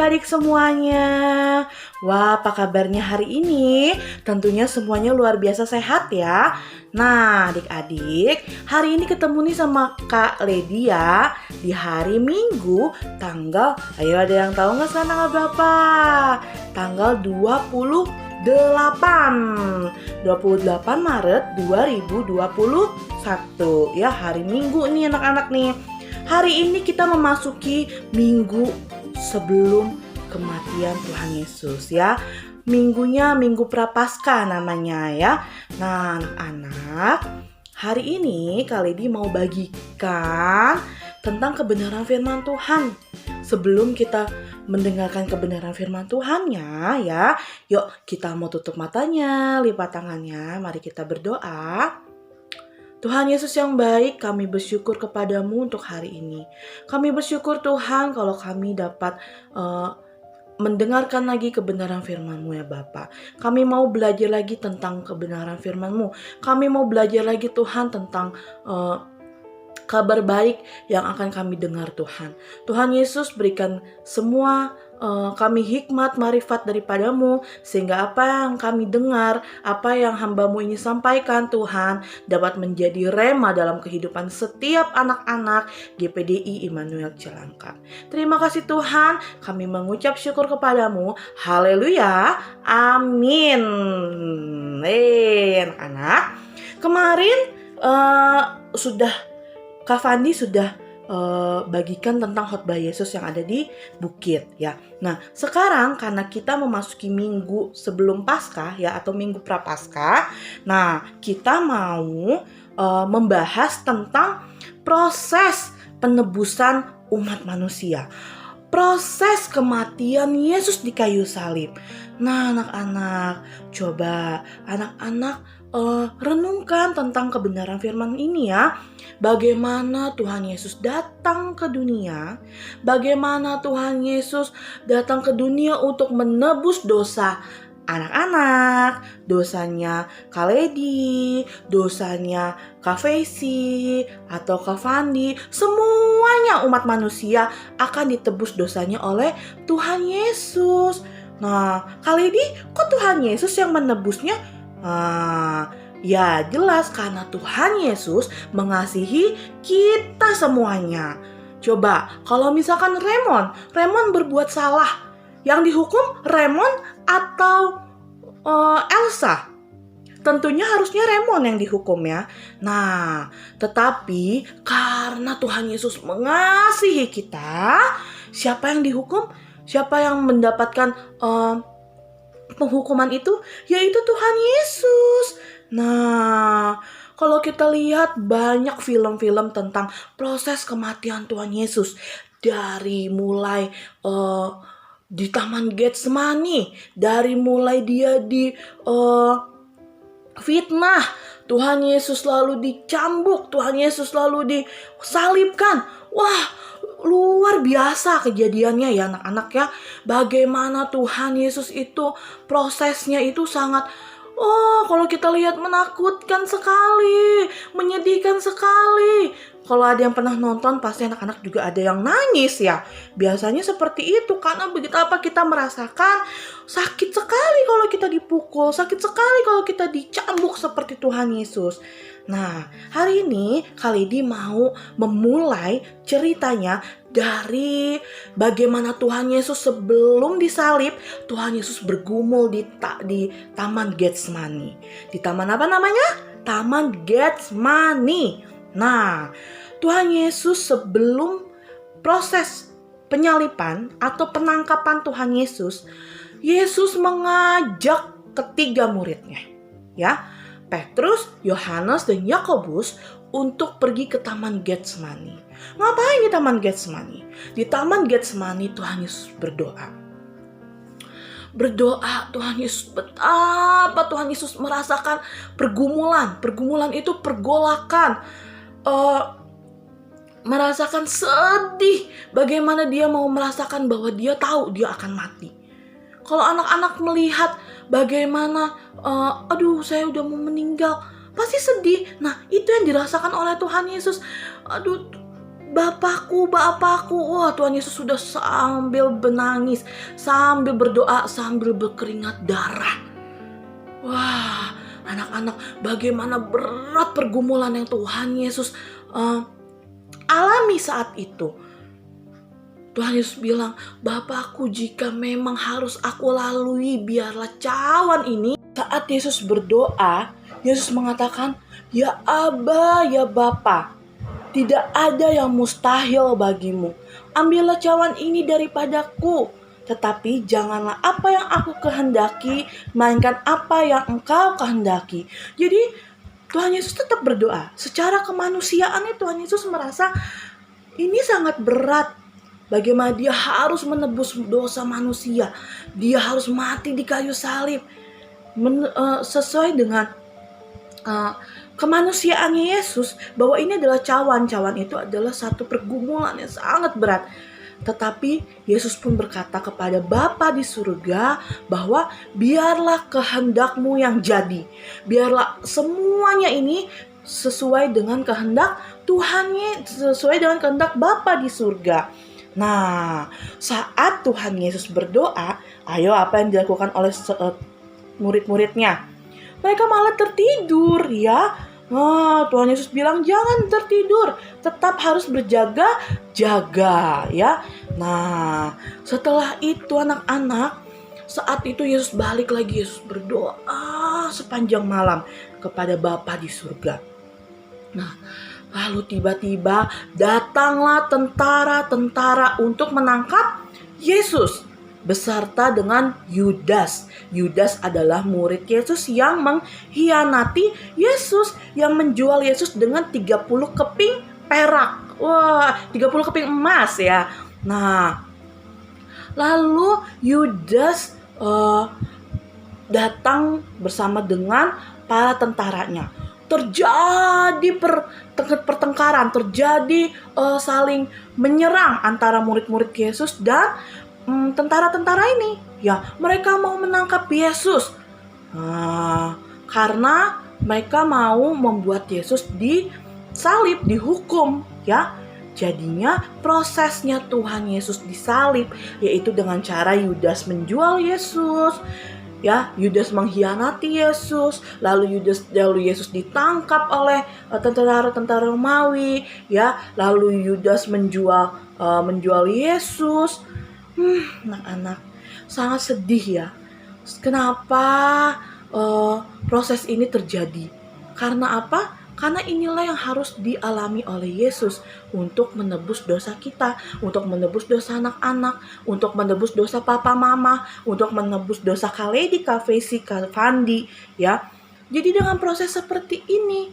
adik-adik semuanya. Wah, apa kabarnya hari ini? Tentunya semuanya luar biasa sehat ya. Nah, adik-adik, hari ini ketemu nih sama Kak Lady ya. Di hari Minggu, ayo ada yang tahu nggak sekarang tanggal berapa? Tanggal 28 Maret 2021 ya, hari Minggu nih anak-anak nih. Hari ini kita memasuki minggu sebelum kematian Tuhan Yesus ya. Minggunya Minggu Prapaskah namanya ya. Nah anak-anak, hari ini Kak Lady mau bagikan tentang kebenaran firman Tuhan. Sebelum kita mendengarkan kebenaran firman Tuhannya ya, yuk kita mau tutup matanya, lipat tangannya, mari kita berdoa. Tuhan Yesus yang baik, kami bersyukur kepadamu untuk hari ini. Kami bersyukur Tuhan kalau kami dapat mendengarkan lagi kebenaran firman-Mu ya Bapa. Kami mau belajar lagi tentang kebenaran firman-Mu. Kami mau belajar lagi Tuhan tentang kabar baik yang akan kami dengar Tuhan. Tuhan Yesus berikan semua kami hikmat, marifat daripadamu, sehingga apa yang kami dengar, apa yang hamba-Mu ini sampaikan Tuhan, dapat menjadi rema dalam kehidupan setiap anak-anak GPDI Immanuel Cilangkap. Terima kasih Tuhan, kami mengucap syukur kepadamu. Haleluya, amin. Anak-anak, kemarin Kak Fandi sudah bagikan tentang khotbah Yesus yang ada di bukit ya. Nah sekarang karena kita memasuki minggu sebelum Paskah ya, atau minggu Prapaskah, nah kita mau membahas tentang proses penebusan umat manusia, proses kematian Yesus di kayu salib. Nah anak-anak, coba anak-anak renungkan tentang kebenaran firman ini ya. Bagaimana Tuhan Yesus datang ke dunia, bagaimana Tuhan Yesus datang ke dunia untuk menebus dosa anak-anak, dosanya Kak Lady, dosanya Kak Fesi, atau Kak Fandi. Semuanya umat manusia akan ditebus dosanya oleh Tuhan Yesus. Nah, Kak Lady, kok Tuhan Yesus yang menebusnya? Ya jelas karena Tuhan Yesus mengasihi kita semuanya. Coba kalau misalkan Raymond berbuat salah, yang dihukum Raymond atau Elsa? Tentunya harusnya Raymond yang dihukum ya. Nah, tetapi karena Tuhan Yesus mengasihi kita, siapa yang dihukum? Siapa yang mendapatkan penghukuman itu? Yaitu Tuhan Yesus. Nah, kalau kita lihat banyak film-film tentang proses kematian Tuhan Yesus, dari mulai di Taman Getsemani, dari mulai dia di fitnah, Tuhan Yesus lalu dicambuk, Tuhan Yesus lalu disalibkan. Wah, luar biasa kejadiannya ya anak-anak ya. Bagaimana Tuhan Yesus itu prosesnya itu sangat kalau kita lihat menakutkan sekali, menyedihkan sekali. Kalau ada yang pernah nonton pasti anak-anak juga ada yang nangis ya. Biasanya seperti itu karena betapa kita merasakan sakit sekali kalau kita dipukul, sakit sekali kalau kita dicambuk seperti Tuhan Yesus. Nah, hari ini Kak Lady mau memulai ceritanya dari bagaimana Tuhan Yesus sebelum disalib. Tuhan Yesus bergumul di Taman Getsemani. Di taman apa namanya? Taman Getsemani. Nah, Tuhan Yesus sebelum proses penyaliban atau penangkapan Tuhan Yesus, Yesus mengajak ketiga muridnya ya, Petrus, Yohanes, dan Yakobus untuk pergi ke Taman Getsemani. Ngapain di Taman Getsemani? Di Taman Getsemani Tuhan Yesus berdoa. Tuhan Yesus, betapa Tuhan Yesus merasakan pergumulan. Pergumulan itu pergolakan. Merasakan sedih. Bagaimana dia mau merasakan bahwa dia tahu dia akan mati. Kalau anak-anak melihat bagaimana, saya udah mau meninggal, pasti sedih. Nah, itu yang dirasakan oleh Tuhan Yesus. Bapakku, Bapakku. Wah, Tuhan Yesus sudah sambil menangis, sambil berdoa, sambil berkeringat darah. Wah, anak-anak, bagaimana berat pergumulan yang Tuhan Yesus alami saat itu. Tuhan Yesus bilang, Bapakku, jika memang harus aku lalui, biarlah cawan ini. Saat Yesus berdoa, Yesus mengatakan, ya Aba, ya Bapa, tidak ada yang mustahil bagimu. Ambillah cawan ini daripadaku. Tetapi janganlah apa yang aku kehendaki, melainkan apa yang engkau kehendaki. Jadi Tuhan Yesus tetap berdoa. Secara kemanusiaannya Tuhan Yesus merasa ini sangat berat. Bagaimana dia harus menebus dosa manusia. Dia harus mati di kayu salib. Sesuai dengan kemanusiaannya Yesus, bahwa ini adalah cawan. Cawan itu adalah satu pergumulan yang sangat berat. Tetapi Yesus pun berkata kepada Bapa di surga bahwa biarlah kehendakmu yang jadi. Biarlah semuanya ini sesuai dengan kehendak Tuhan, sesuai dengan kehendak Bapa di surga. Nah, saat Tuhan Yesus berdoa, ayo apa yang dilakukan oleh murid-muridnya? Mereka malah tertidur ya. Tuhan Yesus bilang jangan tertidur, tetap harus berjaga-jaga ya. Nah, setelah itu anak-anak, saat itu Yesus balik lagi, Yesus berdoa sepanjang malam kepada Bapa di surga. Nah, lalu tiba-tiba datanglah tentara-tentara untuk menangkap Yesus beserta dengan Yudas. Yudas adalah murid Yesus yang mengkhianati Yesus, yang menjual Yesus dengan 30 keping perak. Wah, 30 keping emas ya. Nah, lalu Yudas datang bersama dengan para tentaranya. Terjadi pertengkaran, terjadi saling menyerang antara murid-murid Yesus dan tentara-tentara ini. Ya, mereka mau menangkap Yesus karena mereka mau membuat Yesus disalib, dihukum ya. Jadinya prosesnya Tuhan Yesus disalib yaitu dengan cara Yudas menjual Yesus. Ya, Yudas mengkhianati Yesus, lalu Yesus ditangkap oleh tentara-tentara Romawi, ya, lalu Yudas menjual Yesus. Anak-anak, sangat sedih ya. Kenapa proses ini terjadi? Karena apa? Karena inilah yang harus dialami oleh Yesus untuk menebus dosa kita, untuk menebus dosa anak-anak, untuk menebus dosa papa mama, untuk menebus dosa Kaledi, Kavesi, Kavandi, ya. Jadi dengan proses seperti ini,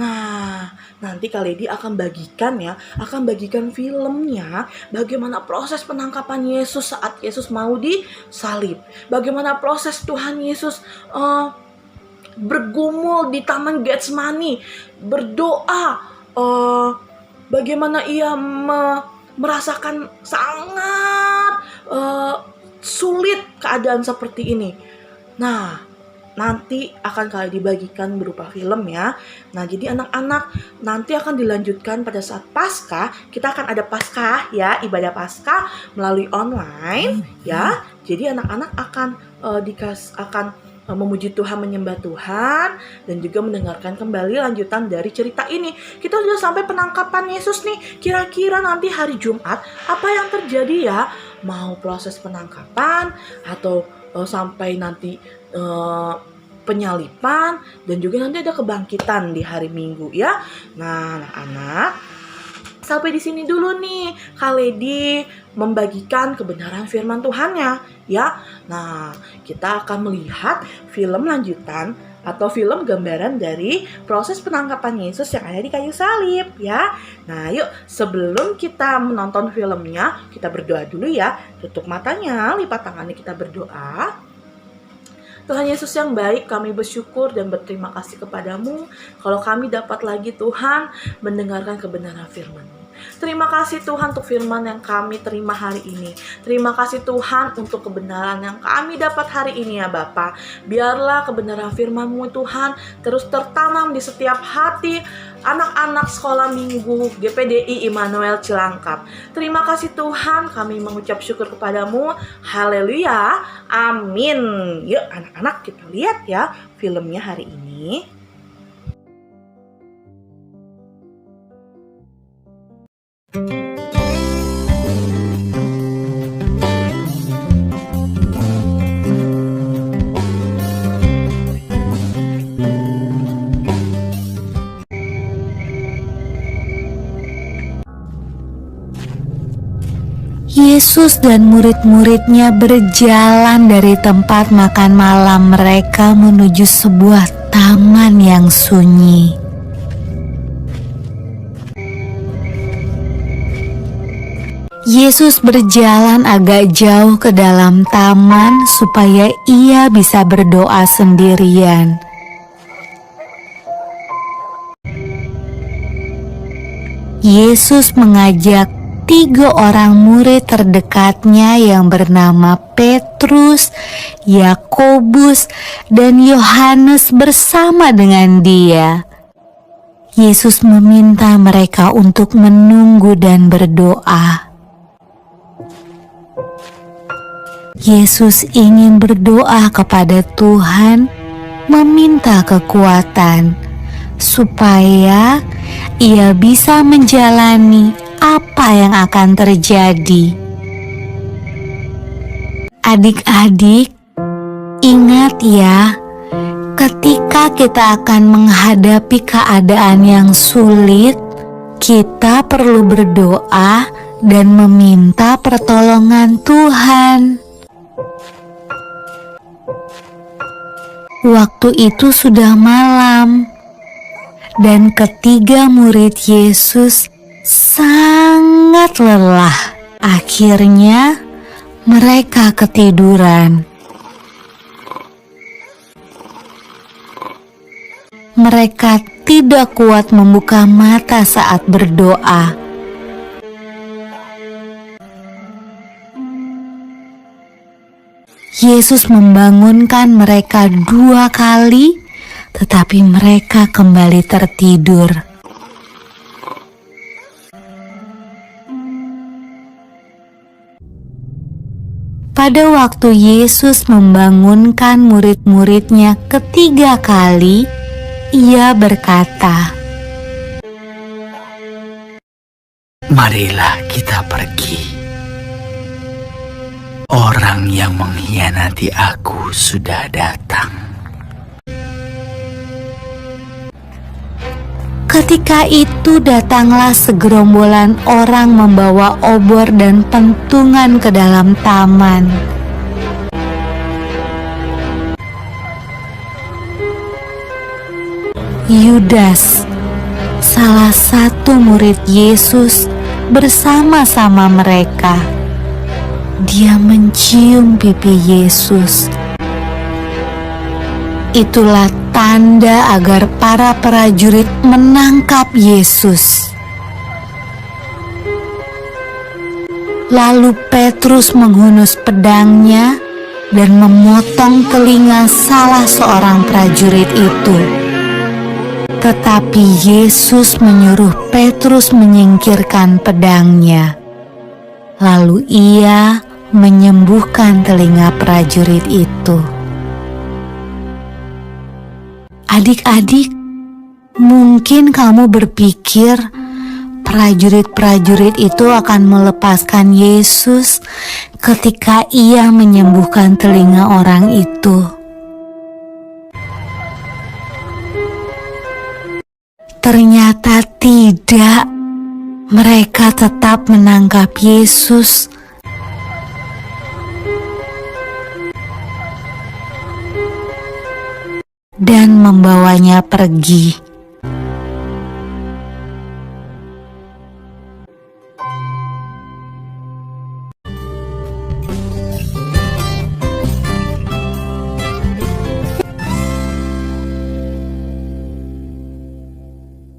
nah nanti Kaledi akan bagikan filmnya bagaimana proses penangkapan Yesus saat Yesus mau disalib, bagaimana proses Tuhan Yesus bergumul di Taman Getsemani, berdoa, bagaimana ia merasakan sangat sulit keadaan seperti ini. Nah, nanti akan kalian dibagikan berupa film ya. Nah, jadi anak-anak nanti akan dilanjutkan pada saat Paskah. Kita akan ada Paskah ya, ibadah Paskah melalui online ya. Jadi anak-anak akan memuji Tuhan, menyembah Tuhan, dan juga mendengarkan kembali lanjutan dari cerita ini. Kita sudah sampai penangkapan Yesus nih. Kira-kira nanti hari Jumat apa yang terjadi ya? Mau proses penangkapan atau sampai nanti penyalipan, dan juga nanti ada kebangkitan di hari Minggu ya. Nah, anak-anak, sampai di sini dulu nih Kaledi membagikan kebenaran firman Tuhannya ya. Nah, kita akan melihat film lanjutan atau film gambaran dari proses penangkapan Yesus yang ada di kayu salib ya. Nah, yuk sebelum kita menonton filmnya, kita berdoa dulu ya. Tutup matanya, lipat tangannya, kita berdoa. Tuhan Yesus yang baik, kami bersyukur dan berterima kasih kepadamu kalau kami dapat lagi Tuhan mendengarkan kebenaran firman-Mu. Terima kasih Tuhan untuk firman yang kami terima hari ini. Terima kasih Tuhan untuk kebenaran yang kami dapat hari ini ya Bapa. Biarlah kebenaran firman-Mu Tuhan terus tertanam di setiap hati anak-anak sekolah minggu GPDI Immanuel Cilangkap. Terima kasih Tuhan, kami mengucap syukur kepadamu. Haleluya, amin. Yuk anak-anak, kita lihat ya filmnya hari ini. Yesus dan murid-muridnya berjalan dari tempat makan malam mereka menuju sebuah taman yang sunyi. Yesus berjalan agak jauh ke dalam taman supaya ia bisa berdoa sendirian. Yesus mengajak 3 orang murid terdekatnya yang bernama Petrus, Yakobus, dan Yohanes bersama dengan dia. Yesus meminta mereka untuk menunggu dan berdoa. Yesus ingin berdoa kepada Tuhan, meminta kekuatan, supaya ia bisa menjalani apa yang akan terjadi. Adik-adik, ingat ya, ketika kita akan menghadapi keadaan yang sulit, kita perlu berdoa dan meminta pertolongan Tuhan. Waktu itu sudah malam, dan ketiga murid Yesus sangat lelah. Akhirnya mereka ketiduran. Mereka tidak kuat membuka mata saat berdoa. Yesus membangunkan mereka 2 kali, tetapi mereka kembali tertidur. Pada waktu Yesus membangunkan murid-muridnya ketiga kali, ia berkata, "Marilah kita pergi. Orang yang mengkhianati aku sudah datang." Ketika itu datanglah segerombolan orang membawa obor dan pentungan ke dalam taman. Yudas, salah satu murid Yesus, bersama-sama mereka. Dia mencium pipi Yesus. Itulah tanda agar para prajurit menangkap Yesus. Lalu Petrus menghunus pedangnya dan memotong telinga salah seorang prajurit itu. Tetapi Yesus menyuruh Petrus menyingkirkan pedangnya. Lalu ia menyembuhkan telinga prajurit itu. Adik-adik, mungkin kamu berpikir prajurit-prajurit itu akan melepaskan Yesus ketika ia menyembuhkan telinga orang itu. Ternyata tidak. Mereka tetap menangkap Yesus dan membawanya pergi.